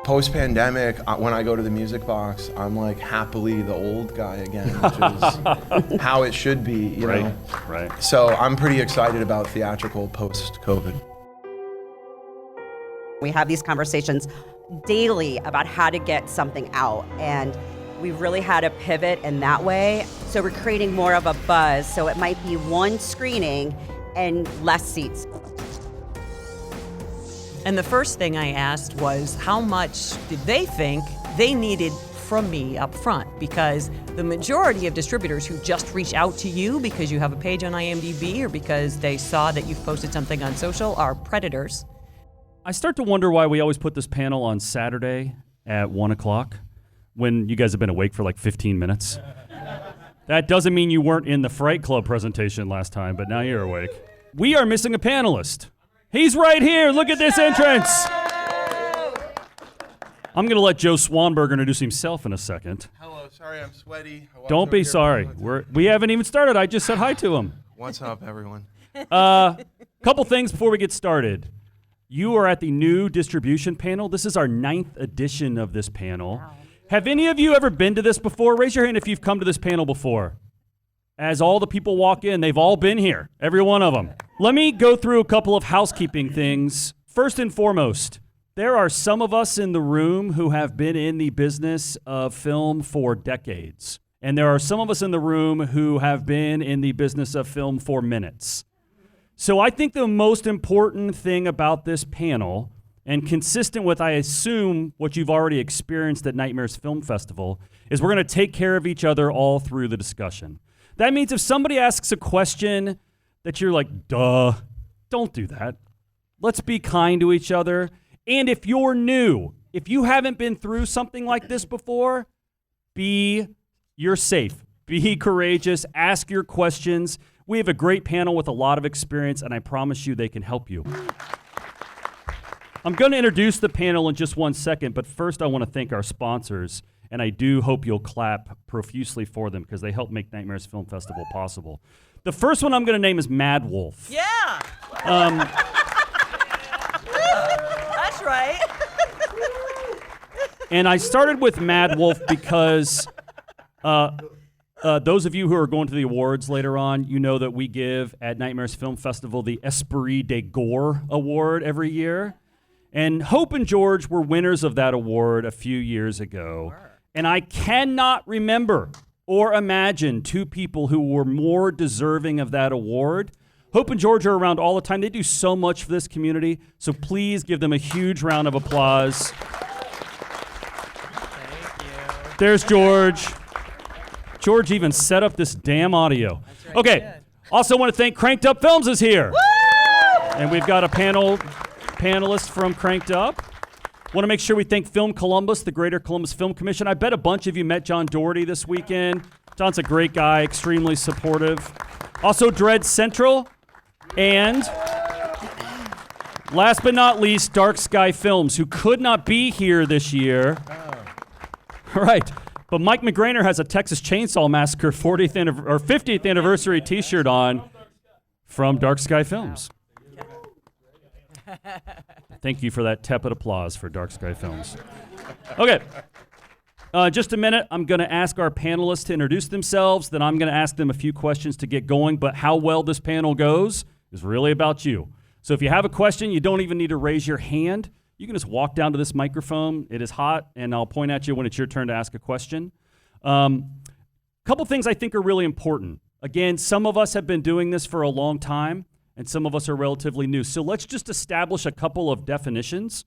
Post-pandemic, when I go to the Music Box, I'm like happily the old guy again, which is how it should be, you know? Right. So I'm pretty excited about theatrical post-COVID. We have these conversations daily about how to get something out, and we really had to pivot in that way. So we're creating more of a buzz, so it might be one screening and less seats. And the first thing I asked was, how much did they think they needed from me up front? Because the majority of distributors who just reach out to you because you have a page on IMDb or because they saw that you've posted something on social are predators. I start to wonder why we always put this panel on Saturday at 1 o'clock when you guys have been awake for like 15 minutes. That doesn't mean you weren't in the Fright Club presentation last time, but now you're awake. We are missing a panelist. He's right here. Look at this entrance. I'm going to let Joe Swanberg introduce himself in a second. Hello, sorry I'm sweaty. Don't be sorry. We haven't even started. I just said hi to him. What's up, everyone? Couple things before we get started. You are at the new distribution panel. This is our 9th edition of this panel. Wow. Have any of you ever been to this before? Raise your hand if you've come to this panel before. As all the people walk in, they've all been here, every one of them. Let me go through a couple of housekeeping things. First and foremost, there are some of us in the room who have been in the business of film for decades. And there are some of us in the room who have been in the business of film for minutes. So I think the most important thing about this panel, and consistent with, I assume, what you've already experienced at Nightmares Film Festival, is we're going to take care of each other all through the discussion. That means if somebody asks a question that you're like, duh, don't do that. Let's be kind to each other. And if you're new, if you haven't been through something like this before, you're safe. Be courageous. Ask your questions. We have a great panel with a lot of experience, and I promise you they can help you. I'm going to introduce the panel in just 1 second, but first I want to thank our sponsors. And I do hope you'll clap profusely for them because they help make Nightmares Film Festival possible. The first one I'm going to name is Mad Wolf. Yeah. That's right. And I started with Mad Wolf because those of you who are going to the awards later on, you know that we give at Nightmares Film Festival the Esprit de Gore Award every year. And Hope and George were winners of that award a few years ago. And I cannot remember or imagine two people who were more deserving of that award. Hope and George are around all the time. They do so much for this community. So please give them a huge round of applause. Thank you. There's George. George even set up this damn audio. That's right, Okay. Also want to thank Cranked Up Films is here. Woo! And we've got a panelist from Cranked Up. Want to make sure we thank Film Columbus, the Greater Columbus Film Commission. I bet a bunch of you met John Doherty this weekend. John's a great guy, extremely supportive. Also, Dread Central. And last but not least, Dark Sky Films, who could not be here this year. All right. But Mike McGrainer has a Texas Chainsaw Massacre 50th anniversary t-shirt on from Dark Sky Films. Thank you for that tepid applause for Dark Sky Films. Okay. Just a minute. I'm going to ask our panelists to introduce themselves. Then I'm going to ask them a few questions to get going. But how well this panel goes is really about you. So if you have a question, you don't even need to raise your hand. You can just walk down to this microphone. It is hot, and I'll point at you when it's your turn to ask a question. Couple things I think are really important. Again, some of us have been doing this for a long time, and some of us are relatively new. So let's just establish a couple of definitions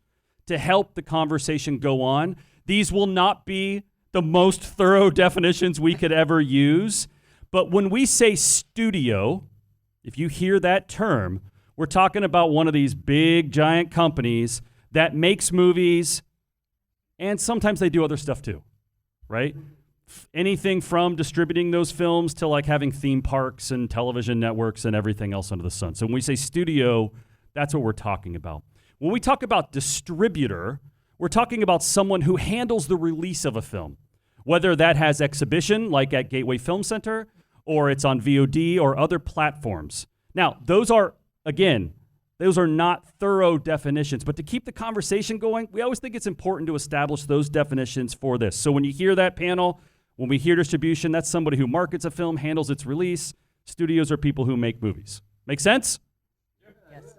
to help the conversation go on. These will not be the most thorough definitions we could ever use, but when we say studio, if you hear that term, we're talking about one of these big, giant companies that makes movies, and sometimes they do other stuff too, right? Anything from distributing those films to like having theme parks and television networks and everything else under the sun. So when we say studio, that's what we're talking about. When we talk about distributor, we're talking about someone who handles the release of a film, whether that has exhibition like at Gateway Film Center or it's on VOD or other platforms. Now, those are, again, Those are not thorough definitions. But to keep the conversation going, we always think it's important to establish those definitions for this. So when you hear that panel, when we hear distribution, that's somebody who markets a film, handles its release. Studios are people who make movies. Make sense? Yes.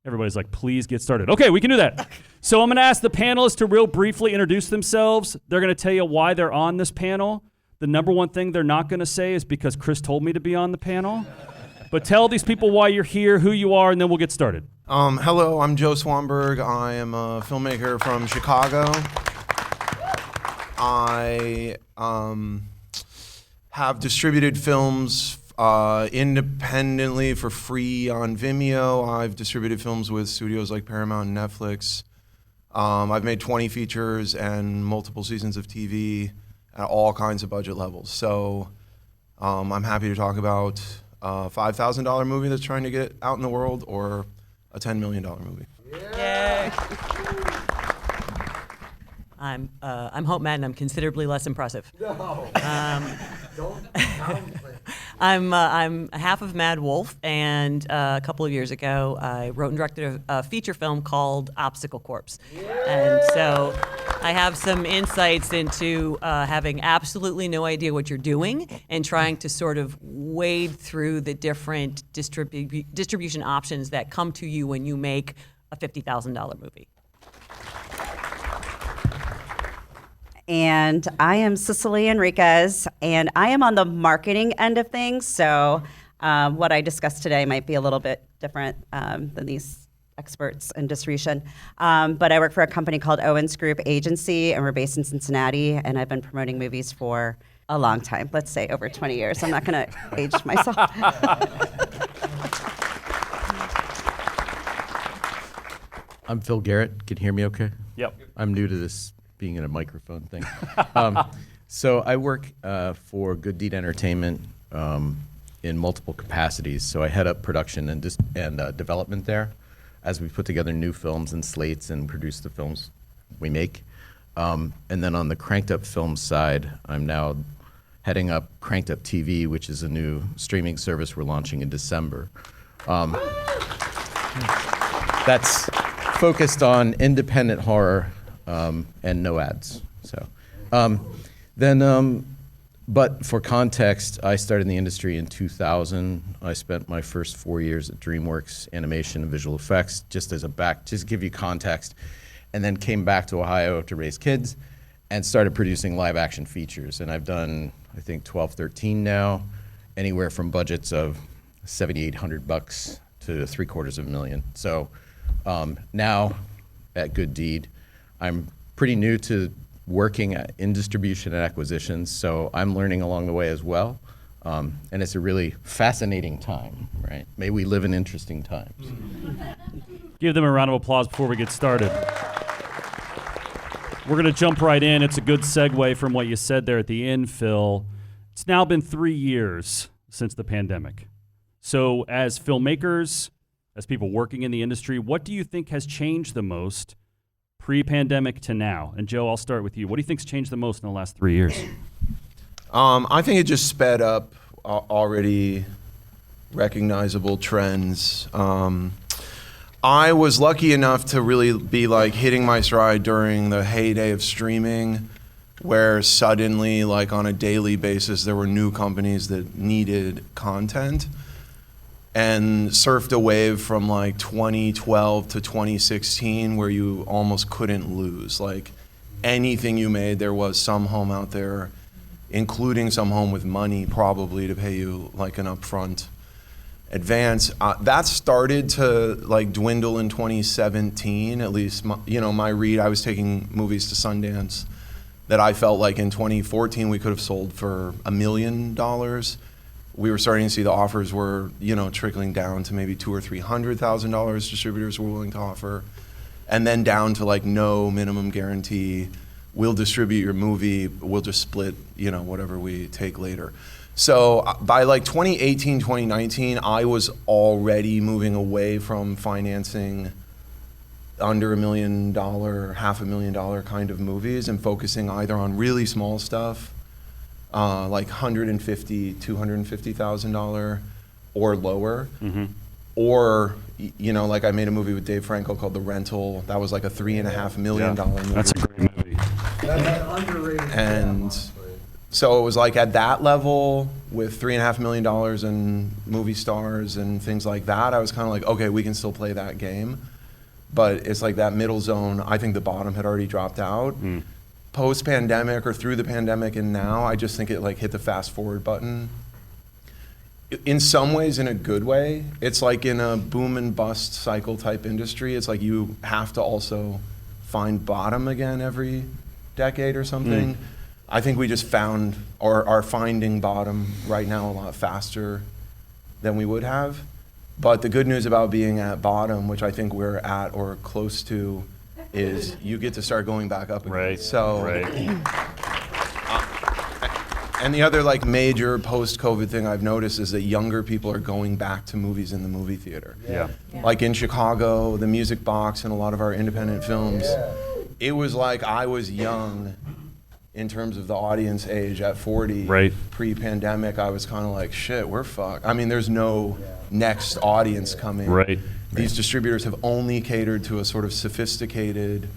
Everybody's like, please get started. Okay, we can do that. So I'm going to ask the panelists to real briefly introduce themselves. They're going to tell you why they're on this panel. The number one thing they're not going to say is because Chris told me to be on the panel. But tell these people why you're here, who you are, and then we'll get started. Hello, I'm Joe Swanberg. I am a filmmaker from Chicago. I have distributed films independently for free on Vimeo. I've distributed films with studios like Paramount and Netflix. I've made 20 features and multiple seasons of TV at all kinds of budget levels. So I'm happy to talk about a $5,000 movie that's trying to get out in the world or a $10 million movie. Yay. I'm Hope Madden. I'm considerably less impressive. No. Don't downplay. I'm half of Mad Wolf, and a couple of years ago, I wrote and directed a feature film called Obstacle Corps. And so I have some insights into having absolutely no idea what you're doing and trying to sort of wade through the different distribution options that come to you when you make a $50,000 movie. And I am Cicely Enriquez, and I am on the marketing end of things. So what I discussed today might be a little bit different than these experts in distribution. But I work for a company called Owens Group Agency, and we're based in Cincinnati. And I've been promoting movies for a long time, let's say over 20 years. I'm not going to age myself. I'm Phil Garrett. Can you hear me okay? Yep. I'm new to this being in a microphone thing. So I work for Good Deed Entertainment in multiple capacities. So I head up production and development there as we put together new films and slates and produce the films we make. And then on the Cranked Up Films side, I'm now heading up Cranked Up TV, which is a new streaming service we're launching in December. That's focused on independent horror and no ads. So, but for context, I started in the industry in 2000. I spent my first 4 years at DreamWorks Animation and Visual Effects, just to give you context, and then came back to Ohio to raise kids and started producing live action features. And I've done, I think, 12, 13 now, anywhere from budgets of $7,800 to $750,000. So now at Good Deed, I'm pretty new to working in distribution and acquisitions, so I'm learning along the way as well. And it's a really fascinating time, right? May we live in interesting times. Give them a round of applause before we get started. We're going to jump right in. It's a good segue from what you said there at the end, Phil. It's now been 3 years since the pandemic. So as filmmakers, as people working in the industry, what do you think has changed the most pre-pandemic to now? And Joe, I'll start with you. What do you think's changed the most in the last 3 years? I think it just sped up already recognizable trends. I was lucky enough to really be like hitting my stride during the heyday of streaming, where suddenly, like on a daily basis, there were new companies that needed content, and surfed a wave from like 2012 to 2016 where you almost couldn't lose. Like anything you made, there was some home out there, including some home with money probably to pay you like an upfront advance. That started to like dwindle in 2017, at least my read. I was taking movies to Sundance that I felt like in 2014 we could have sold for $1 million. We were starting to see the offers were, trickling down to maybe $200,000 or $300,000 distributors were willing to offer, and then down to like no minimum guarantee. We'll distribute your movie. We'll just split, whatever we take later. So by like 2018, 2019, I was already moving away from financing under $1 million, $500,000 kind of movies, and focusing either on really small stuff, like $150,000, $250,000 or lower, or you know, like I made a movie with Dave Franco called The Rental. That was like a $3.5 million movie. That's a great movie. That's underrated. And so it was like at that level with $3.5 million in movie stars and things like that, I was kind of like, okay, we can still play that game. But it's like that middle zone, I think the bottom had already dropped out. Post-pandemic or through the pandemic and now, I just think it like hit the fast forward button. In some ways, in a good way. It's like in a boom and bust cycle type industry, it's like you have to also find bottom again every decade or something. I think we just found or are finding bottom right now a lot faster than we would have. But the good news about being at bottom, which I think we're at or close to, is you get to start going back up again. Right. So, Right. and the other like major post-COVID thing I've noticed is that younger people are going back to movies in the movie theater. Yeah. Like in Chicago, the Music Box and a lot of our independent films, it was like I was young in terms of the audience age at 40. Right. Pre-pandemic, I was kind of like, shit, we're fucked. I mean, there's no next audience coming. Right. These distributors have only catered to a sort of sophisticated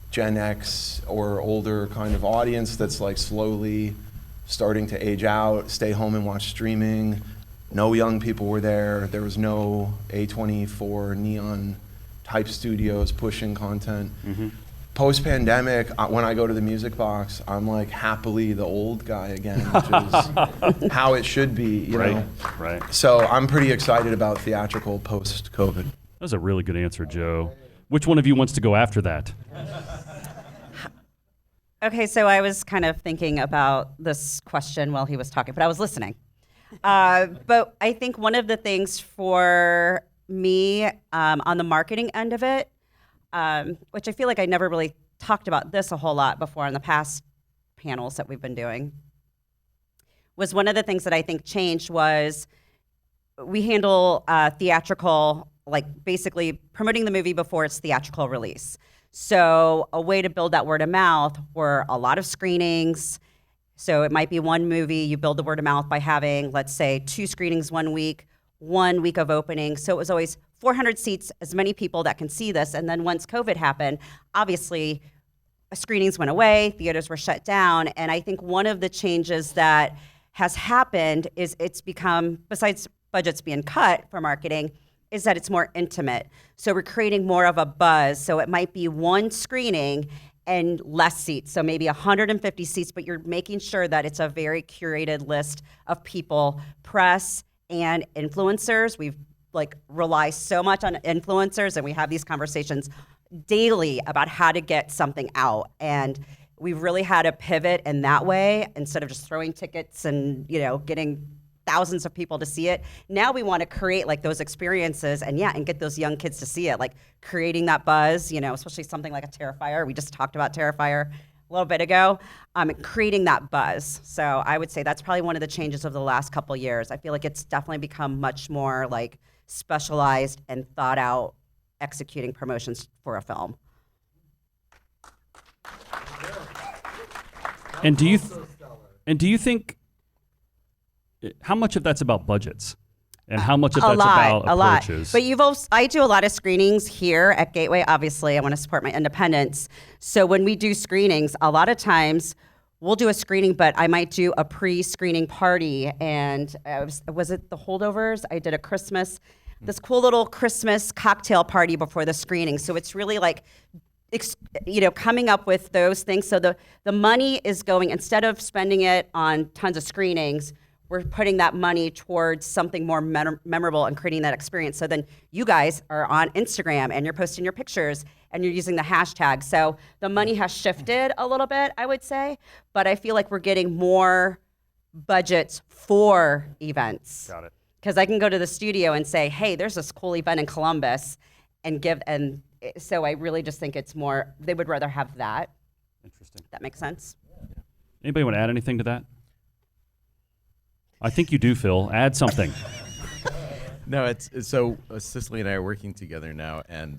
Gen X or older kind of audience that's like slowly starting to age out, stay home and watch streaming. No young people were there. There was no A24 neon type studios pushing content. Post-pandemic, when I go to the Music Box, I'm like happily the old guy again, which is how it should be, you know? Right. So I'm pretty excited about theatrical post-COVID. That was a really good answer, Joe. Which one of you wants to go after that? Okay, so I was kind of thinking about this question while he was talking, but I was listening. But I think one of the things for me on the marketing end of it, which I feel like I never really talked about this a whole lot before on the past panels that we've been doing, was one of the things that I think changed was we handle theatrical, like basically promoting the movie before its theatrical release. So a way to build that word of mouth were a lot of screenings. So it might be one movie, you build the word of mouth by having, let's say, 2 screenings 1 week, 1 week of opening. So it was always 400 seats, as many people that can see this. And then once COVID happened, obviously screenings went away, theaters were shut down. And I think one of the changes that has happened is it's become, besides budgets being cut for marketing, is that it's more intimate. So we're creating more of a buzz. So it might be 1 screening and less seats. So maybe 150 seats, but you're making sure that it's a very curated list of people, press and influencers. We've like rely so much on influencers and we have these conversations daily about how to get something out. And we've really had to pivot in that way instead of just throwing tickets and, you know, getting thousands of people to see it. Now we want to create like those experiences and get those young kids to see it, like creating that buzz, you know, especially something like a Terrifier. We just talked about Terrifier a little bit ago, creating that buzz. So I would say that's probably one of the changes of the last couple of years. I feel like it's definitely become much more like specialized and thought out executing promotions for a film. And do you think how much of that's about budgets, and how much of that's about approaches? But I do a lot of screenings here at Gateway. Obviously, I want to support my independents. So when we do screenings, a lot of times we'll do a screening, but I might do a pre-screening party. And was it The Holdovers? I did this cool little Christmas cocktail party before the screening. So it's really like, you know, coming up with those things. So the money is going, instead of spending it on tons of screenings, we're putting that money towards something more memorable and creating that experience. So then you guys are on Instagram and you're posting your pictures and you're using the hashtag. So the money has shifted a little bit, I would say, but I feel like we're getting more budgets for events. Got it. Because I can go to the studio and say, hey, there's this cool event in Columbus and so I really just think it's more, they would rather have that. Interesting. That makes sense? Anybody want to add anything to that? I think you do, Phil. Add something. No, it's so Cicely and I are working together now, and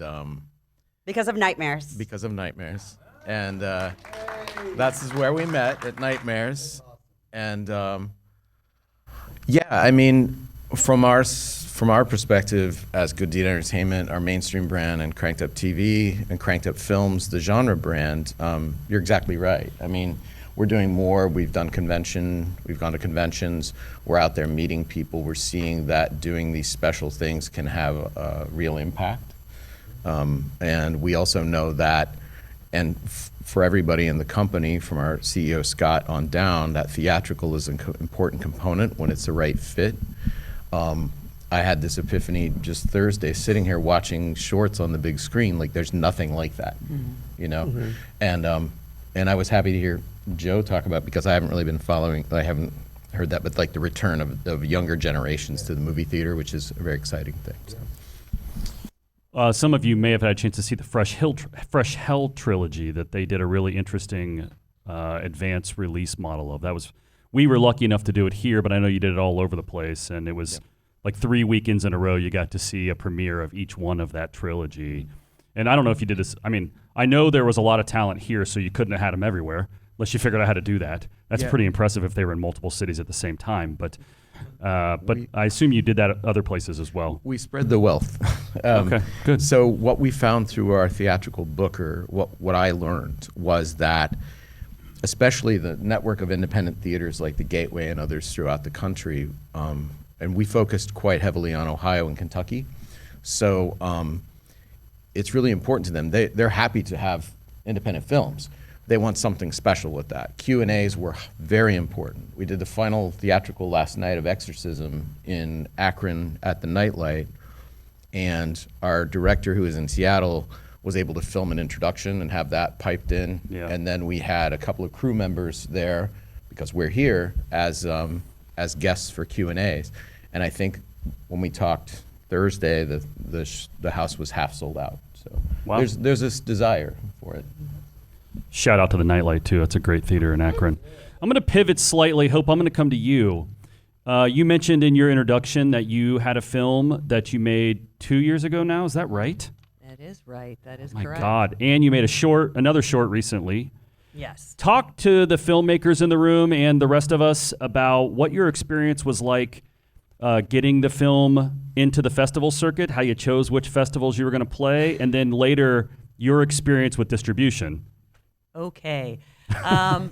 Because of Nightmares. because of Nightmares, and that's where we met at Nightmares, and yeah, I mean, from our perspective as Good Deed Entertainment, our mainstream brand, and Cranked Up TV and Cranked Up Films, the genre brand, you're exactly right. I mean, we're doing more. We've gone to conventions. We're out there meeting people. We're seeing that doing these special things can have a real impact. And we also know that, and for everybody in the company, from our CEO Scott on down, that theatrical is an important component when it's the right fit. I had this epiphany just Thursday, sitting here watching shorts on the big screen. Like, there's nothing like that, you know? And I was happy to hear Joe talk about, because I haven't really been following, I haven't heard that, but like the return of younger generations to the movie theater, which is a very exciting thing. So. Some of you may have had a chance to see the Fresh Hell trilogy that they did a really interesting advanced release model of. We were lucky enough to do it here, but I know you did it all over the place, and it was like 3 weekends in a row you got to see a premiere of each one of that trilogy. And I don't know if you did this. I mean, I know there was a lot of talent here, so you couldn't have had them everywhere unless you figured out how to do that. That's pretty impressive if they were in multiple cities at the same time. But I assume you did that at other places as well. We spread the wealth. Okay, good. So what we found through our theatrical booker, what I learned was that, especially the network of independent theaters like the Gateway and others throughout the country, and we focused quite heavily on Ohio and Kentucky. So it's really important to them. They're happy to have independent films. They want something special with that. Q&As were very important. We did the final theatrical last night of Exorcism in Akron at the Nightlight, and our director, who is in Seattle, was able to film an introduction and have that piped in. Yeah. And then we had a couple of crew members there, because we're here as guests for Q&As. And I think when we talked Thursday, the house was half sold out. So Wow. there's this desire for it. Shout out to the Nightlight, too. It's a great theater in Akron. I'm going to pivot slightly. Hope, I'm going to come to you. You mentioned in your introduction that you had a film that you made 2 years ago now. Is that right? That is right. That is My correct. God. And you made another short recently. Yes. Talk to the filmmakers in the room and the rest of us about what your experience was like getting the film into the festival circuit, how you chose which festivals you were going to play, and then later your experience with distribution. Okay. I'm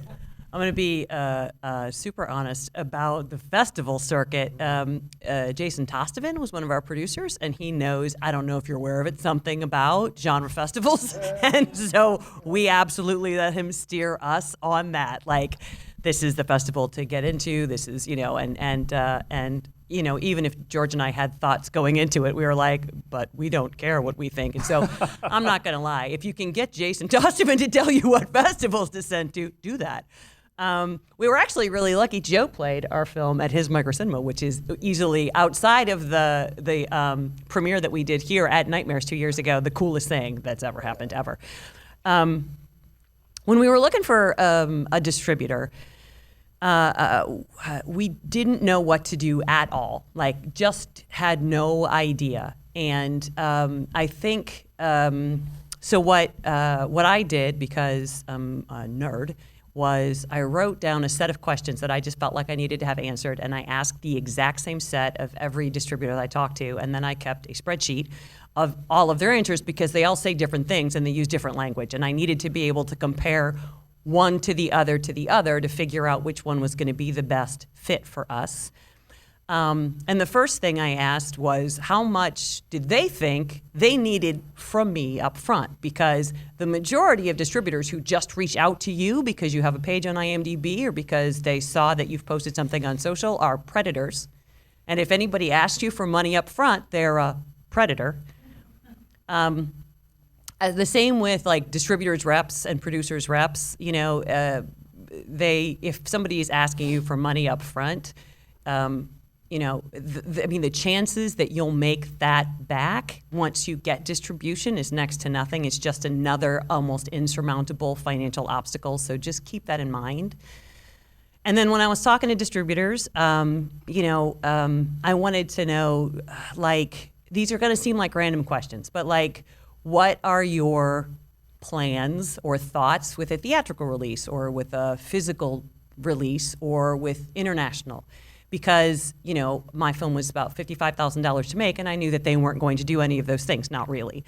going to be super honest about the festival circuit. Jason Tostovan was one of our producers, and he knows, I don't know if you're aware of it, something about genre festivals. And so we absolutely let him steer us on that. Like, this is the festival to get into. This is, and even if George and I had thoughts going into it, we were like, but we don't care what we think. And so I'm not going to lie. If you can get Jason Tostovan to tell you what festivals to send to, do that. We were actually really lucky. Joe played our film at his microcinema, which is easily, outside of the premiere that we did here at Nightmares 2 years ago, the coolest thing that's ever happened ever. When we were looking for a distributor, we didn't know what to do at all. Like, just had no idea. And I think so. What I did, because I'm a nerd, was I wrote down a set of questions that I just felt like I needed to have answered, and I asked the exact same set of every distributor that I talked to, and then I kept a spreadsheet of all of their answers, because they all say different things and they use different language, and I needed to be able to compare one to the other to figure out which one was going to be the best fit for us. And the first thing I asked was, how much did they think they needed from me up front? Because the majority of distributors who just reach out to you because you have a page on IMDb or because they saw that you've posted something on social are predators. And if anybody asked you for money up front, they're a predator. The same with like distributors reps and producers reps. If somebody is asking you for money up front, the chances that you'll make that back once you get distribution is next to nothing. It's just another almost insurmountable financial obstacle. So just keep that in mind. And then when I was talking to distributors, I wanted to know, like, these are going to seem like random questions, but like, what are your plans or thoughts with a theatrical release or with a physical release or with international? because, you know, my film was about $55,000 to make, and I knew that they weren't going to do any of those things. Not really.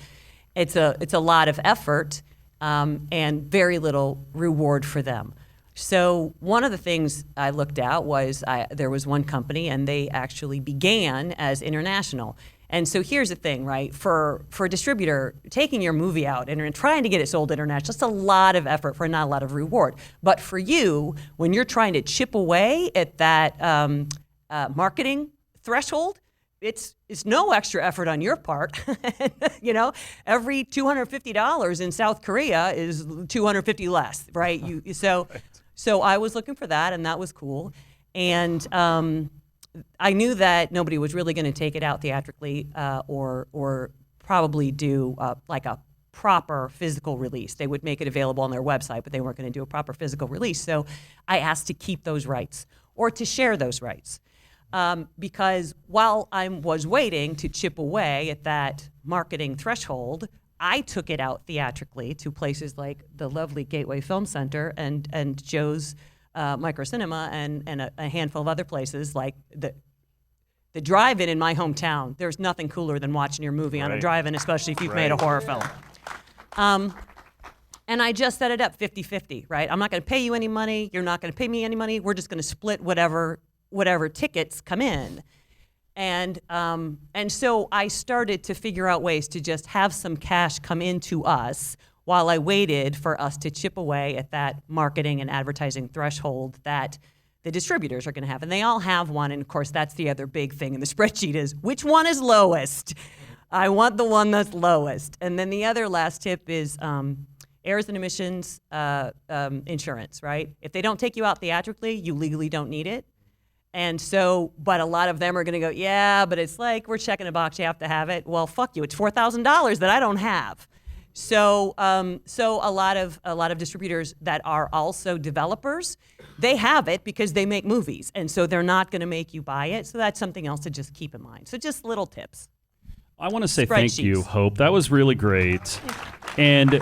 It's a lot of effort and very little reward for them. So one of the things I looked at was there was one company, and they actually began as international. And so here's the thing, right? For a distributor, taking your movie out and trying to get it sold international, just a lot of effort for not a lot of reward. But for you, when you're trying to chip away at that marketing threshold, it's no extra effort on your part. You know, every $250 in South Korea is $250 less, right? So I was looking for that, and that was cool. And I knew that nobody was really going to take it out theatrically or probably do like a proper physical release. They would make it available on their website, but they weren't going to do a proper physical release. So I asked to keep those rights or to share those rights. Because while I was waiting to chip away at that marketing threshold, I took it out theatrically to places like the lovely Gateway Film Center and Joe's Micro Cinema and a handful of other places like the drive-in in my hometown. There's nothing cooler than watching your movie on a drive-in, especially if you've made a horror film. And I just set it up 50-50, right? I'm not going to pay you any money. You're not going to pay me any money. We're just going to split whatever tickets come in. And so I started to figure out ways to just have some cash come into us while I waited for us to chip away at that marketing and advertising threshold that the distributors are going to have. And they all have one. And of course, that's the other big thing in the spreadsheet is which one is lowest? I want the one that's lowest. And then the other last tip is errors and omissions insurance, right? If they don't take you out theatrically, you legally don't need it. And so, but a lot of them are going to go, yeah, but it's like we're checking a box, you have to have it. Well, fuck you, it's $4,000 that I don't have. So, so a lot of distributors that are also developers, they have it because they make movies, and so they're not going to make you buy it. So that's something else to just keep in mind. So just little tips. I want to say thank you, Hope. That was really great. And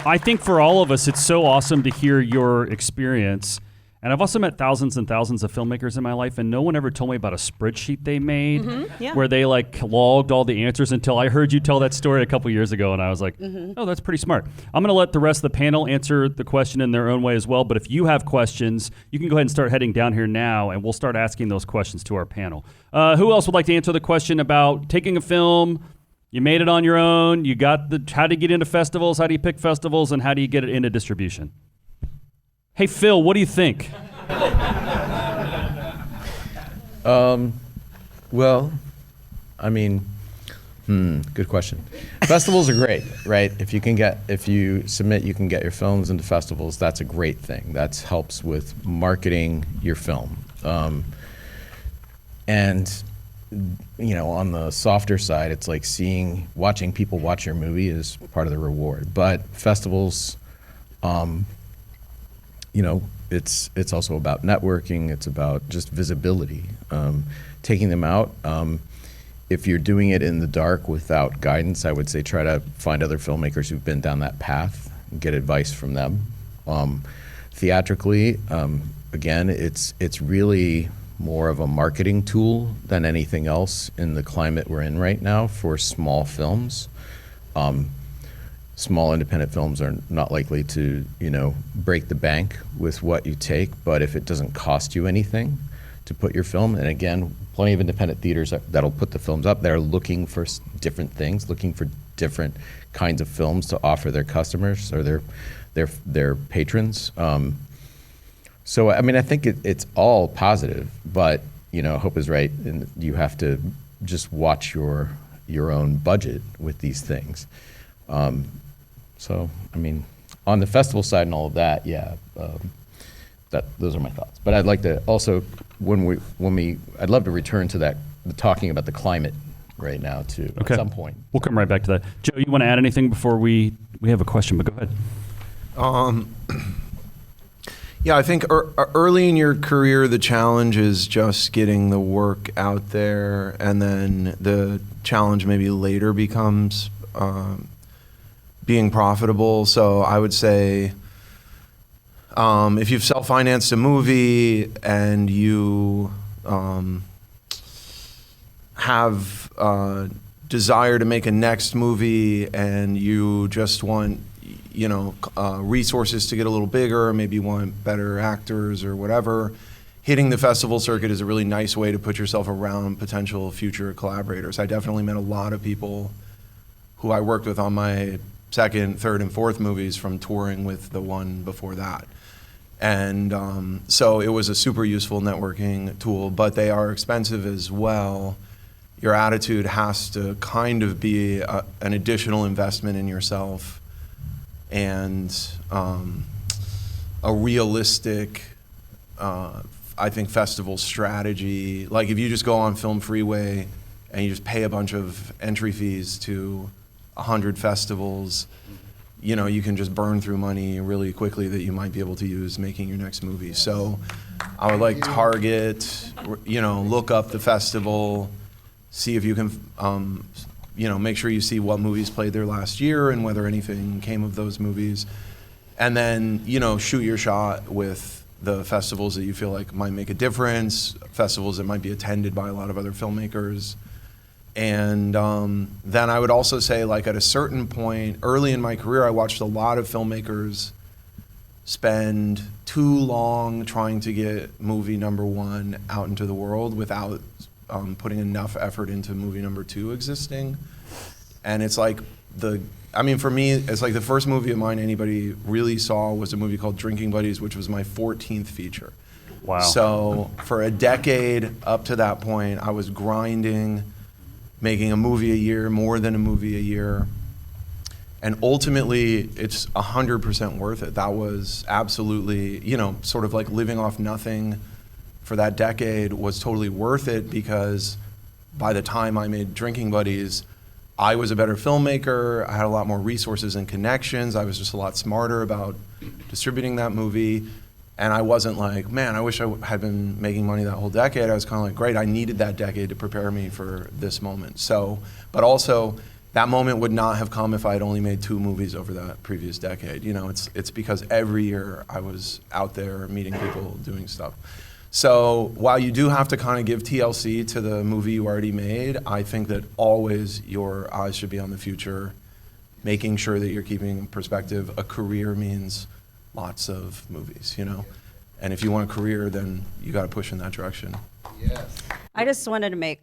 I think for all of us, it's so awesome to hear your experience. And I've also met thousands and thousands of filmmakers in my life, and no one ever told me about a spreadsheet they made where they like logged all the answers until I heard you tell that story a couple years ago, and I was like, oh, that's pretty smart. I'm going to let the rest of the panel answer the question in their own way as well, but if you have questions, you can go ahead and start heading down here now, and we'll start asking those questions to our panel. Who else would like to answer the question about taking a film, you made it on your own, you got how do you get into festivals, how do you pick festivals, and how do you get it into distribution? Hey, Phil, what do you think? Well, I mean, good question. Festivals are great, right? If you submit, you can get your films into festivals. That's a great thing. That helps with marketing your film. And, you know, on the softer side, it's like watching people watch your movie is part of the reward. But festivals, you know, it's also about networking. It's about just visibility. Taking them out. If you're doing it in the dark without guidance, I would say try to find other filmmakers who've been down that path and get advice from them. Theatrically, again, it's really more of a marketing tool than anything else in the climate we're in right now for small films. Small independent films are not likely to, you know, break the bank with what you take, but if it doesn't cost you anything to put your film, and again, plenty of independent theaters that'll put the films up, they're looking for different things, looking for different kinds of films to offer their customers or their patrons. So, I mean, I think it's all positive, but, you know, Hope is right, and you have to just watch your own budget with these things. So, I mean, on the festival side and all of that, yeah, those are my thoughts. But I'd like to also, I'd love to return to that, talking about the climate right now too, at some point. We'll come right back to that. Joe, you want to add anything before we have a question? But go ahead. Yeah, I think early in your career, the challenge is just getting the work out there, and then the challenge maybe later becomes being profitable. So I would say if you've self-financed a movie and you have desire to make a next movie and you just want, resources to get a little bigger, maybe you want better actors or whatever, hitting the festival circuit is a really nice way to put yourself around potential future collaborators. I definitely met a lot of people who I worked with on my second, third, and fourth movies from touring with the one before that. And so it was a super useful networking tool, but they are expensive as well. Your attitude has to kind of be an additional investment in yourself and a realistic, I think, festival strategy. Like if you just go on Film Freeway and you just pay a bunch of entry fees to 100 festivals, you can just burn through money really quickly that you might be able to use making your next movie. So I would like target, look up the festival, see if you can, make sure you see what movies played there last year and whether anything came of those movies. And then, shoot your shot with the festivals that you feel like might make a difference, festivals that might be attended by a lot of other filmmakers. And then I would also say, like, at a certain point, early in my career, I watched a lot of filmmakers spend too long trying to get movie number one out into the world without putting enough effort into movie number two existing. And it's like for me, it's like the first movie of mine anybody really saw was a movie called Drinking Buddies, which was my 14th feature. Wow. So for a decade up to that point, I was grinding, making a movie a year, more than a movie a year. And ultimately, it's 100% worth it. That was absolutely, sort of like living off nothing for that decade was totally worth it, because by the time I made Drinking Buddies, I was a better filmmaker, I had a lot more resources and connections, I was just a lot smarter about distributing that movie, and I wasn't like, man, I wish I had been making money that whole decade. I was kind of like, great, I needed that decade to prepare me for this moment. So, but also, that moment would not have come if I had only made 2 movies over that previous decade. It's because every year I was out there meeting people, doing stuff. So while you do have to kind of give TLC to the movie you already made, I think that always your eyes should be on the future, making sure that you're keeping in perspective. A career means lots of movies, And if you want a career, then you got to push in that direction. Yes. I just wanted to make,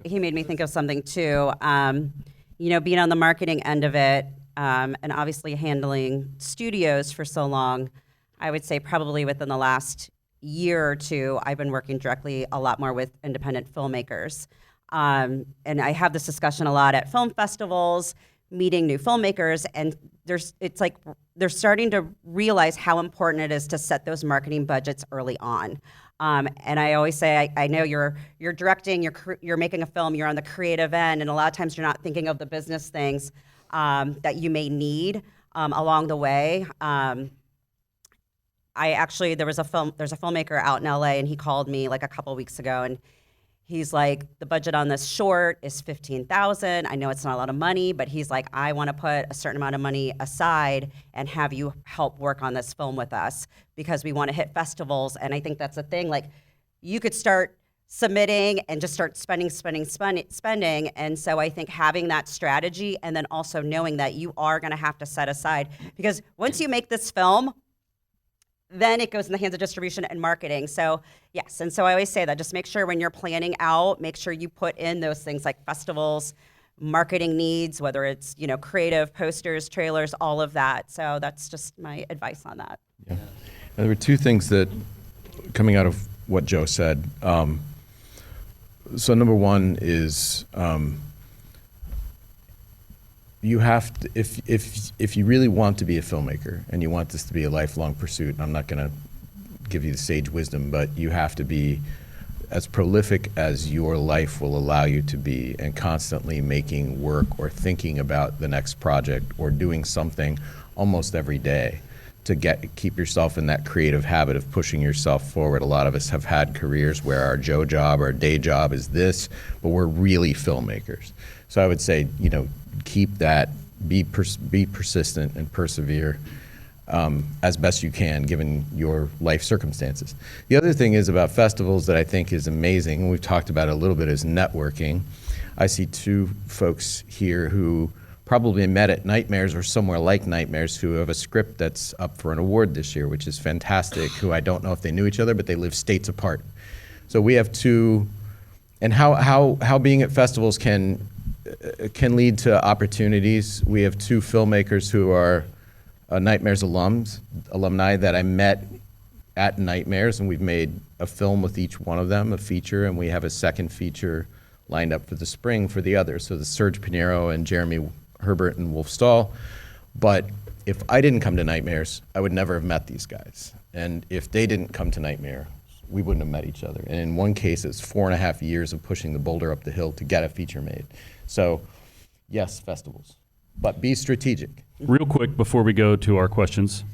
he made me think of something too. Being on the marketing end of it, and obviously handling studios for so long, I would say probably within the last year or two, I've been working directly a lot more with independent filmmakers. And I have this discussion a lot at film festivals, meeting new filmmakers, and it's like they're starting to realize how important it is to set those marketing budgets early on. And I always say, I know you're directing, you're making a film, you're on the creative end, and a lot of times you're not thinking of the business things that you may need along the way. There's a filmmaker out in LA, and he called me like a couple weeks ago, and he's like, the budget on this short is $15,000. I know it's not a lot of money, but he's like, I want to put a certain amount of money aside and have you help work on this film with us because we want to hit festivals. And I think that's the thing. Like, you could start submitting and just start spending. And so I think having that strategy, and then also knowing that you are going to have to set aside, because once you make this film, then it goes in the hands of distribution and marketing. So yes, and so I always say that, just make sure when you're planning out, make sure you put in those things like festivals, marketing needs, whether it's, creative, posters, trailers, all of that. So that's just my advice on that. Yeah. There were 2 things that, coming out of what Joe said. So number 1 is, you have to, if you really want to be a filmmaker and you want this to be a lifelong pursuit, I'm not going to give you the sage wisdom, but you have to be as prolific as your life will allow you to be, and constantly making work or thinking about the next project or doing something almost every day to keep yourself in that creative habit of pushing yourself forward. A lot of us have had careers where our Joe job, our day job is this, but we're really filmmakers. So I would say, keep that, be persistent and persevere. as best you can given your life circumstances. The other thing is about festivals that I think is amazing, and we've talked about it a little bit, is networking. I see two folks here who probably met at Nightmares or somewhere like Nightmares who have a script that's up for an award this year, which is fantastic, who I don't know if they knew each other, but they live states apart. So we have two, and how being at festivals can lead to opportunities. We have two filmmakers who are Nightmares alumni that I met at Nightmares, and we've made a film with each one of them, a feature, and we have a second feature lined up for the spring for the others. So the Serge Pinheiro and Jeremy Herbert and Wolf Stahl. But if I didn't come to Nightmares, I would never have met these guys. And if they didn't come to Nightmare, we wouldn't have met each other. And in one case, it's 4.5 years of pushing the boulder up the hill to get a feature made. So yes, festivals, but be strategic. Real quick before we go to our questions,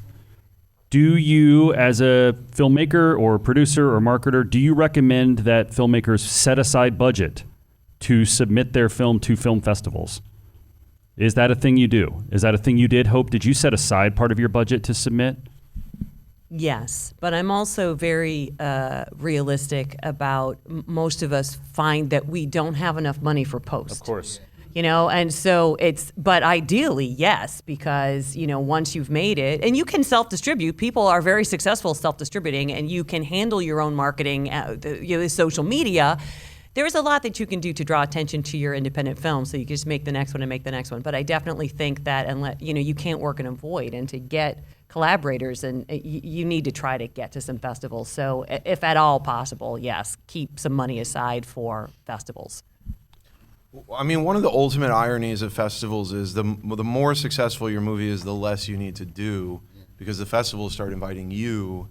do you, as a filmmaker or producer or marketer, do you recommend that filmmakers set aside budget to submit their film to film festivals? Is that a thing you do? Is that a thing you did, Hope? Did you set aside part of your budget to submit? Yes, but I'm also very realistic about most of us find that we don't have enough money for post. Of course. You know, and so but ideally, yes, because, you know, once you've made it, and you can self-distribute, people are very successful self-distributing, and you can handle your own marketing, social media. There's a lot that you can do to draw attention to your independent film, so you can just make the next one and make the next one. But I definitely think that, you can't work in a void, and to get collaborators, and you need to try to get to some festivals. So if at all possible, yes, keep some money aside for festivals. I mean, one of the ultimate ironies of festivals is the more successful your movie is, the less you need to do, because the festivals start inviting you,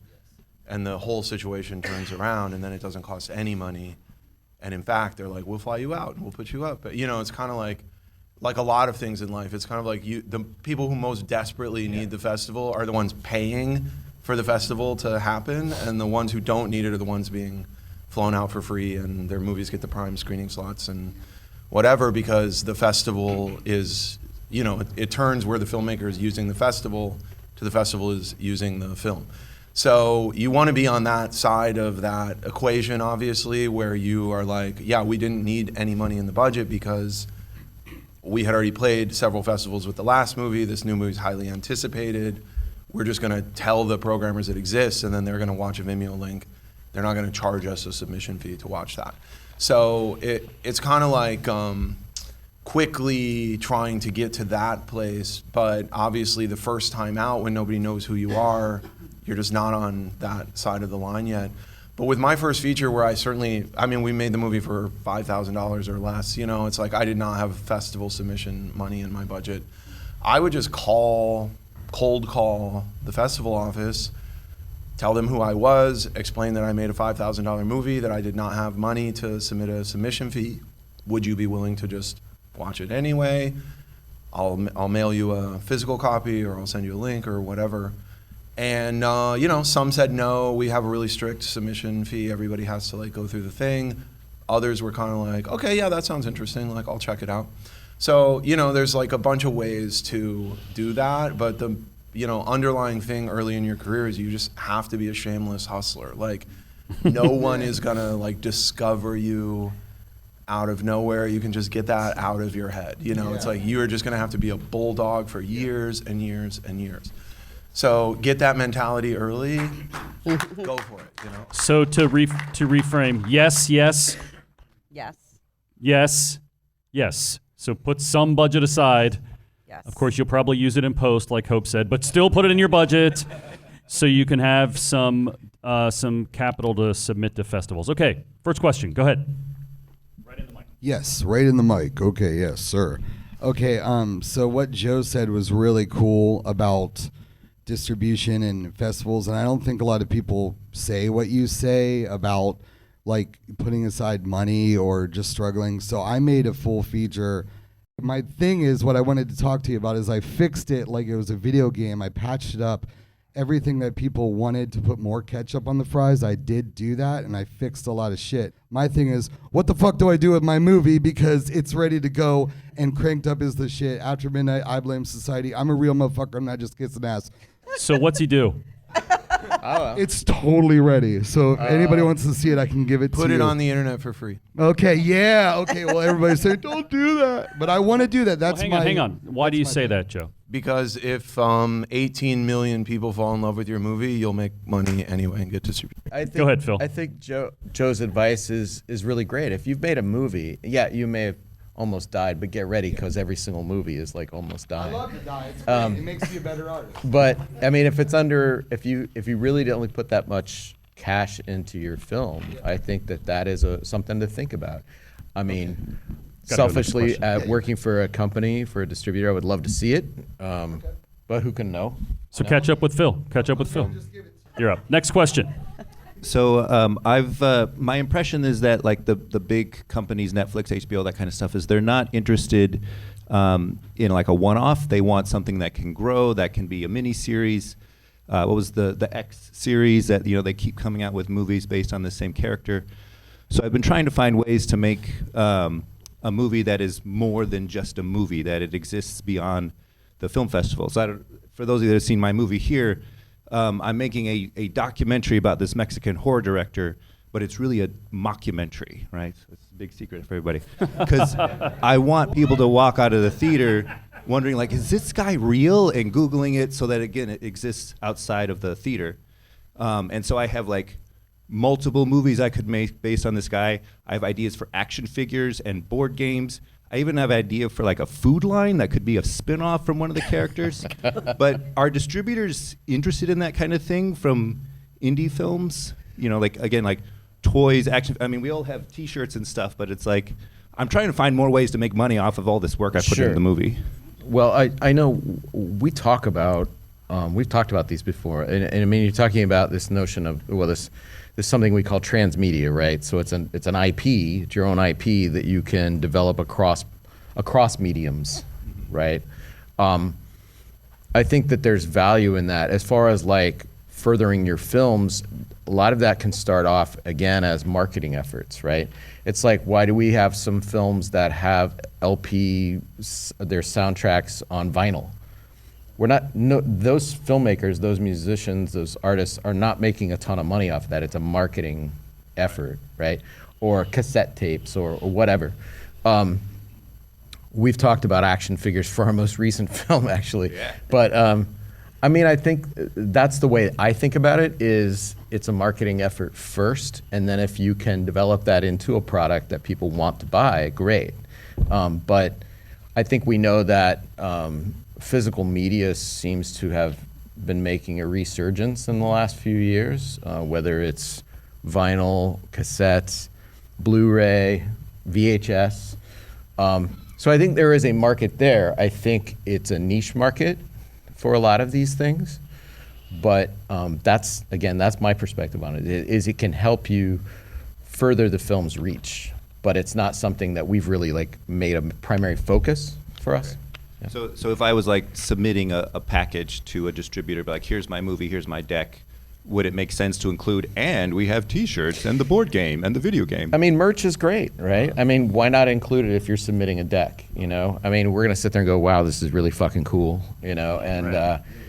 and the whole situation turns around, and then it doesn't cost any money. And in fact, they're like, we'll fly you out and we'll put you up. But it's kind of like a lot of things in life. It's kind of like the people who most desperately need the festival are the ones paying for the festival to happen, and the ones who don't need it are the ones being flown out for free, and their movies get the prime screening slots and whatever, because the festival is, it turns where the filmmaker is using the festival to the festival is using the film. So you want to be on that side of that equation, obviously, where you are like, yeah, we didn't need any money in the budget because we had already played several festivals with the last movie. This new movie is highly anticipated. We're just going to tell the programmers it exists, and then they're going to watch a Vimeo link. They're not going to charge us a submission fee to watch that. So it's kind of like quickly trying to get to that place, but obviously the first time out, when nobody knows who you are, you're just not on that side of the line yet. But with my first feature, where we made the movie for $5,000 or less, it's like I did not have festival submission money in my budget. I would just cold call the festival office, tell them who I was, explain that I made a $5,000 movie, that I did not have money to submit a submission fee. Would you be willing to just watch it anyway? I'll mail you a physical copy, or I'll send you a link or whatever. And some said no. We have a really strict submission fee. Everybody has to go through the thing. Others were kind of like, okay, yeah, that sounds interesting. I'll check it out. So there's a bunch of ways to do that, but the underlying thing early in your career is you just have to be a shameless hustler. No one is gonna discover you out of nowhere. You can just get that out of your head. It's like you're just gonna have to be a bulldog for years and years and years. So get that mentality early. Go for it. So to reframe, yes, Yes. yes, yes. So put some budget aside. Yes. Of course, you'll probably use it in post, like Hope said, but still put it in your budget so you can have some capital to submit to festivals. Okay, first question. Go ahead. Right in the mic. Yes, right in the mic. Okay, yes, sir. Okay, so what Joe said was really cool about distribution and festivals, and I don't think a lot of people say what you say about putting aside money or just struggling. So I made a full feature. My thing is, what I wanted to talk to you about is I fixed it like it was a video game. I patched it up. Everything that people wanted to put more ketchup on the fries, I did do that, and I fixed a lot of shit. My thing is, what the fuck do I do with my movie? Because it's ready to go, and Cranked Up is the shit. After Midnight, I Blame Society. I'm a real motherfucker. I'm not just kissing ass. So what's he do? It's totally ready. So if anybody wants to see it, I can give it to you. Put it on the internet for free. Okay, yeah. Okay, well, everybody's saying, don't do that. But I want to do that. That's Hang on. Why do you say that, Joe? Because if 18 million people fall in love with your movie, you'll make money anyway and get distributed. Go ahead, Phil. I think Joe's advice is really great. If you've made a movie, yeah, you may have almost died, but get ready because every single movie is like almost dying. I love to die. It's great. It makes you a better artist. But I mean, if you really only put that much cash into your film, I think that is something to think about. I mean, selfishly, working for a company, for a distributor, I would love to see it, but who can know? So catch up with Phil. You're up. Next question. So my impression is that like the big companies, Netflix, HBO, that kind of stuff, is they're not interested in like a one-off. They want something that can grow, that can be a mini series. What was the X series that they keep coming out with movies based on the same character? So I've been trying to find ways to make a movie that is more than just a movie, that it exists beyond the film festival. So for those of you that have seen my movie here. I'm making a documentary about this Mexican horror director, but it's really a mockumentary, right? So it's a big secret for everybody. Because I want people to walk out of the theater wondering, like, is this guy real? And Googling it so that, again, it exists outside of the theater. And so I have, like, multiple movies I could make based on this guy. I have ideas for action figures and board games. I even have an idea for like a food line that could be a spin-off from one of the characters. But are distributors interested in that kind of thing from indie films? Like, again, like toys, action. I mean, we all have T-shirts and stuff, but it's like, I'm trying to find more ways to make money off of all this work I put into the movie. Well, I know we've talked about these before. And I mean, you're talking about this notion of, this something we call transmedia, right? So it's an IP, it's your own IP that you can develop across mediums, right? I think that there's value in that. As far as like furthering your films, a lot of that can start off again as marketing efforts, right? It's like, why do we have some films that have their soundtracks on vinyl? Those filmmakers, those musicians, those artists are not making a ton of money off of that. It's a marketing effort, right? Or cassette tapes or whatever. We've talked about action figures for our most recent film, actually. Yeah. But I mean, I think that's the way I think about it, is it's a marketing effort first, and then if you can develop that into a product that people want to buy, great. But I think we know that physical media seems to have been making a resurgence in the last few years, whether it's vinyl, cassettes, Blu-ray, VHS. So I think there is a market there. I think it's a niche market for a lot of these things, but that's my perspective on it, is it can help you further the film's reach, but it's not something that we've really like made a primary focus for us. Yeah. So if I was like submitting a package to a distributor, like, here's my movie, here's my deck, would it make sense to include, and we have T-shirts and the board game and the video game? I mean, merch is great, right? I mean, why not include it if you're submitting a deck, I mean, we're going to sit there and go, wow, this is really fucking cool, and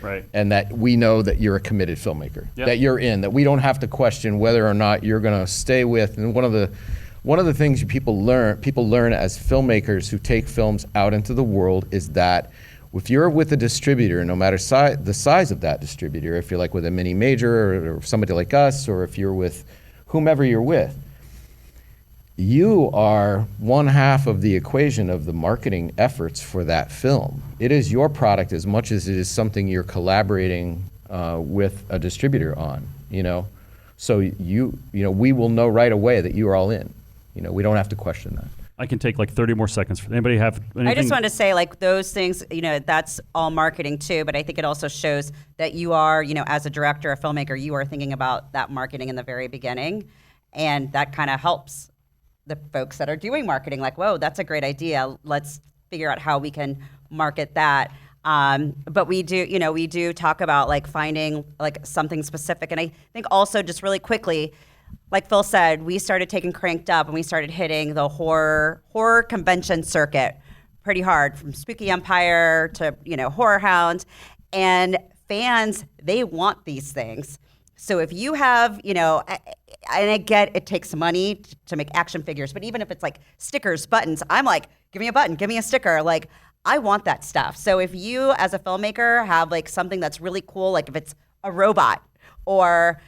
right. And that we know that you're a committed filmmaker, that you're in, that we don't have to question whether or not you're going to stay with. And one of the things people learn as filmmakers who take films out into the world is that if you're with a distributor, no matter the size of that distributor, if you're like with a mini major or somebody like us, or if you're with whomever you're with, you are one half of the equation of the marketing efforts for that film. It is your product as much as it is something you're collaborating with a distributor on, So we will know right away that you are all in. We don't have to question that. I can take like 30 more seconds. Anybody have anything? I just want to say, like, those things, that's all marketing too, but I think it also shows that you are, as a director, a filmmaker, you are thinking about that marketing in the very beginning, and that kind of helps the folks that are doing marketing, like, whoa, that's a great idea. Let's figure out how we can market that. But we do talk about like finding like something specific. And I think also just really quickly, like Phil said, we started taking Cranked Up and we started hitting the horror convention circuit pretty hard, from Spooky Empire to, Horror Hound. And fans, they want these things. So if you have, and I get it takes money to make action figures, but even if it's like stickers, buttons, I'm like, give me a button, give me a sticker. Like, I want that stuff. So if you, as a filmmaker, have like something that's really cool, like if it's a robot or,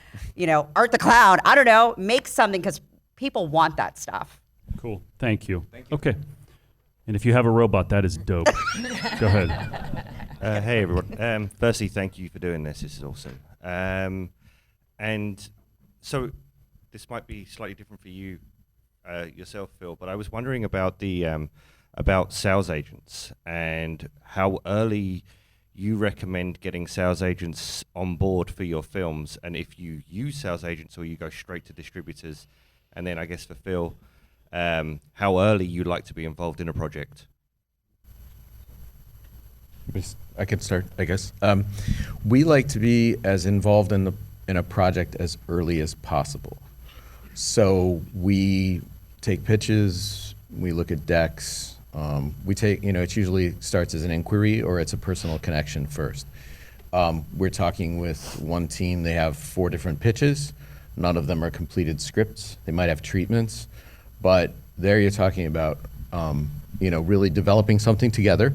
Art the Clown, I don't know, make something because people want that stuff. Cool. Thank you. Okay. And if you have a robot, that is dope. Go ahead. Hey, everyone. Firstly, thank you for doing this. This is awesome. And so this might be slightly different for you yourself, Phil, but I was wondering about the about sales agents and how early you recommend getting sales agents on board for your films, and if you use sales agents or you go straight to distributors. And then I guess for Phil, how early you like to be involved in a project. I could start, I guess. We like to be as involved in a project as early as possible. So we take pitches, we look at decks. We take, it usually starts as an inquiry or it's a personal connection first. We're talking with one team, they have 4 different pitches. None of them are completed scripts. They might have treatments, but there you're talking about, really developing something together,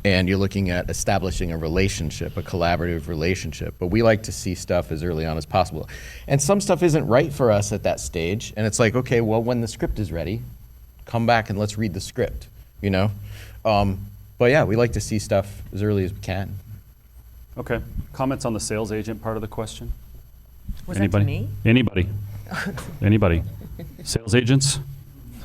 and you're looking at establishing a relationship, a collaborative relationship. But we like to see stuff as early on as possible. And some stuff isn't right for us at that stage, and it's like, okay, well, when the script is ready, come back and let's read the script, But yeah, we like to see stuff as early as we can. Okay. Comments on the sales agent part of the question? Was Anybody? that to me? Anybody? Sales agents?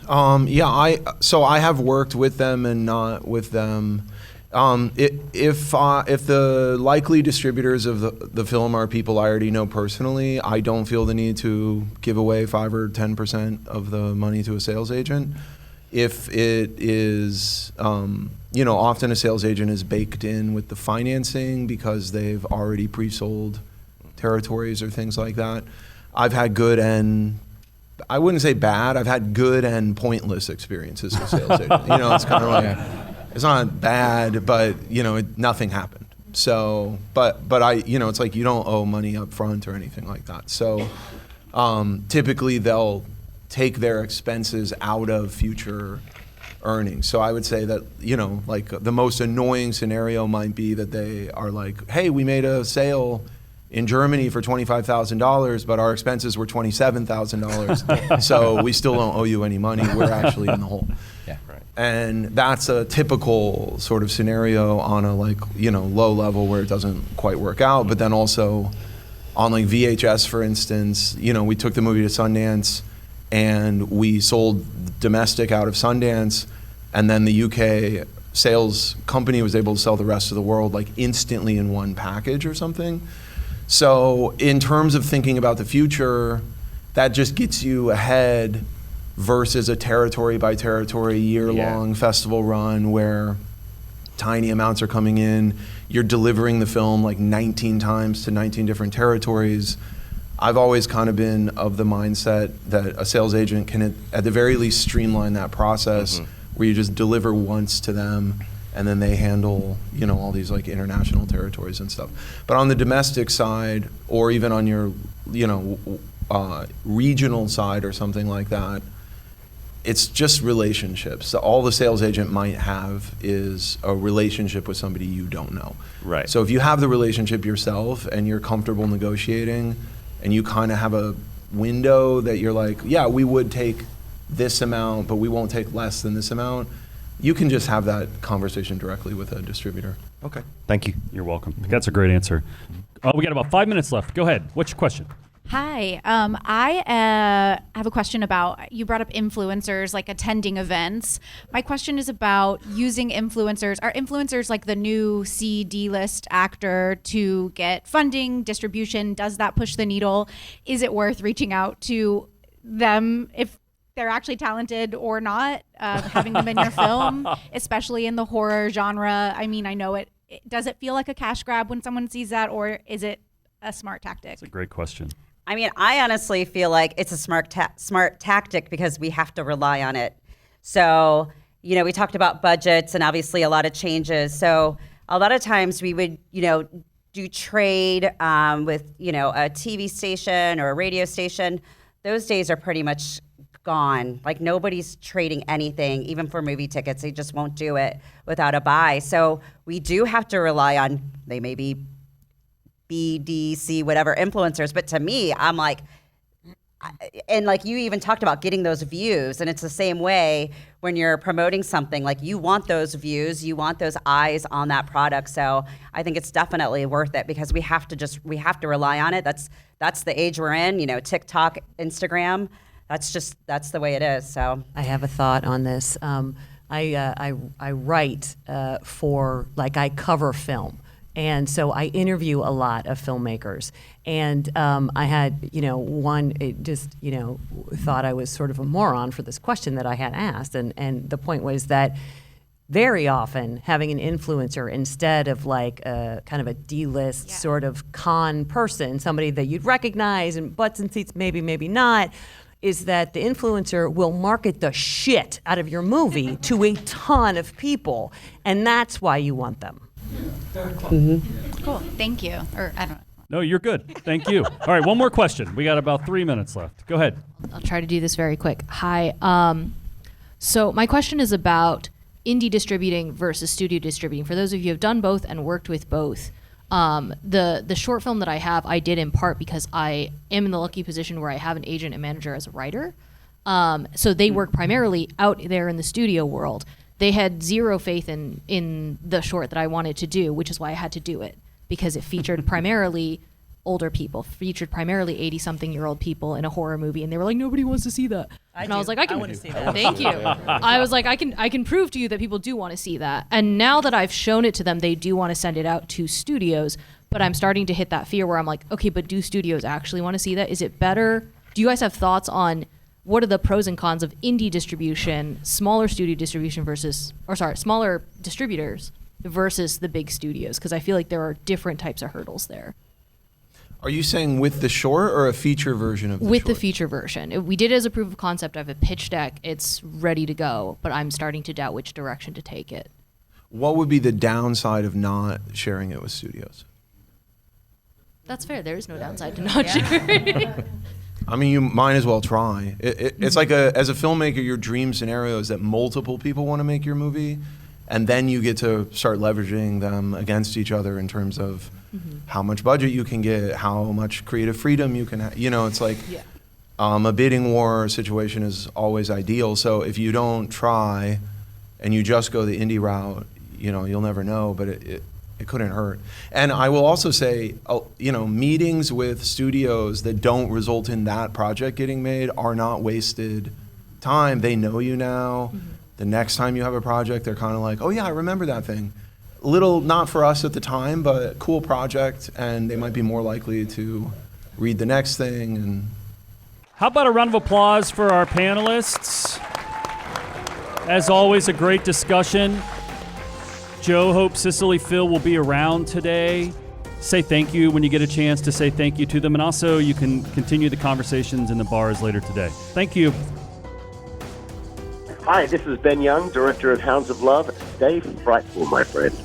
So I have worked with them and not with them. If the likely distributors of the film are people I already know personally, I don't feel the need to give away 5 or 10% of the money to a sales agent. If it is, often a sales agent is baked in with the financing because they've already pre-sold territories or things like that. I've had good and, I wouldn't say bad, I've had good and pointless experiences with sales agents. It's kind of like, it's not bad, but, nothing happened. So, but I, it's like you don't owe money up front or anything like that. So typically they'll take their expenses out of future earnings. So I would say that, like the most annoying scenario might be that they are like, hey, we made a sale in Germany for $25,000, but our expenses were $27,000. So we still don't owe you any money. We're actually in the hole. Yeah, right. And that's a typical sort of scenario on a low level where it doesn't quite work out. But then also on like VHS, for instance, we took the movie to Sundance and we sold domestic out of Sundance, and then the UK sales company was able to sell the rest of the world like instantly in one package or something. So in terms of thinking about the future, that just gets you ahead versus a territory by territory year-long festival run where tiny amounts are coming in. You're delivering the film like 19 times to 19 different territories. I've always kind of been of the mindset that a sales agent can at the very least streamline that process where you just deliver once to them and then they handle, all these like international territories and stuff. But on the domestic side, or even on your, regional side or something like that, it's just relationships. So all the sales agent might have is a relationship with somebody you don't know. Right. So if you have the relationship yourself and you're comfortable negotiating and you kind of have a window that you're like, yeah, we would take this amount, but we won't take less than this amount, you can just have that conversation directly with a distributor. Okay. Thank you. You're welcome. That's a great answer. We got about 5 minutes left. Go ahead. What's your question? Hi. I have a question about, you brought up influencers, like attending events. My question is about using influencers. Are influencers like the new C-D-list actor to get funding, distribution? Does that push the needle? Is it worth reaching out to them if they're actually talented or not, having them in your film, especially in the horror genre? I mean, I know it. Does it feel like a cash grab when someone sees that, or is it a smart tactic? That's a great question. I mean, I honestly feel like it's a smart tactic because we have to rely on it. So, we talked about budgets and obviously a lot of changes. So a lot of times we would, do trade with, a TV station or a radio station, those days are pretty much gone. Like nobody's trading anything, even for movie tickets. They just won't do it without a buy. So we do have to rely on, they may be B, D, C, whatever influencers. But to me, I'm like, and like you even talked about getting those views, and it's the same way when you're promoting something. Like you want those views, you want those eyes on that product. So I think it's definitely worth it because we have to rely on it. That's the age we're in. TikTok, Instagram. That's the way it is. So I have a thought on this. I write for, like, I cover film. And so I interview a lot of filmmakers. And I had, one, it just, thought I was sort of a moron for this question that I had asked. And the point was that very often having an influencer instead of like a kind of a D-list sort of con person, somebody that you'd recognize and butts and seats, maybe, maybe not, is that the influencer will market the shit out of your movie to a ton of people. And that's why you want them. Cool. Thank you. Or I don't know. No, you're good. Thank you. All right, one more question. We got about 3 minutes left. Go ahead. I'll try to do this very quick. Hi. So my question is about indie distributing versus studio distributing. For those of you who have done both and worked with both, the short film that I have, I did in part because I am in the lucky position where I have an agent and manager as a writer. So they work primarily out there in the studio world. They had zero faith in the short that I wanted to do, which is why I had to do it, because it featured primarily older people, featured primarily 80-something-year-old people in a horror movie, and they were like, nobody wants to see that. I was like, I want to see that. Thank you. I was like, I can prove to you that people do want to see that. And now that I've shown it to them, they do want to send it out to studios, but I'm starting to hit that fear where I'm like, okay, but do studios actually want to see that? Is it better? Do you guys have thoughts on what are the pros and cons of indie distribution, smaller studio distribution smaller distributors versus the big studios? Because I feel like there are different types of hurdles there. Are you saying with the short or a feature version of the With short? the feature version. We did it as a proof of concept. I have a pitch deck. It's ready to go, but I'm starting to doubt which direction to take it. What would be the downside of not sharing it with studios? That's fair. There is no downside to not sharing. I mean, you might as well try. It's like as a filmmaker, your dream scenario is that multiple people want to make your movie, and then you get to start leveraging them against each other in terms of how much budget you can get, how much creative freedom you can have. It's like a bidding war situation is always ideal. So if you don't try and you just go the indie route, you'll never know, but it couldn't hurt. And I will also say, meetings with studios that don't result in that project getting made are not wasted time. They know you now. The next time you have a project, they're kind of like, oh yeah, I remember that thing. Little, not for us at the time, but cool project, and they might be more likely to read the next thing. And How about a round of applause for our panelists? As always, a great discussion. Joe, Hope, Cicely, Phil will be around today. Say thank you when you get a chance to say thank you to them. And also, you can continue the conversations in the bars later today. Thank you. Hi, this is Ben Young, director of Hounds of Love. Stay frightful, my friend.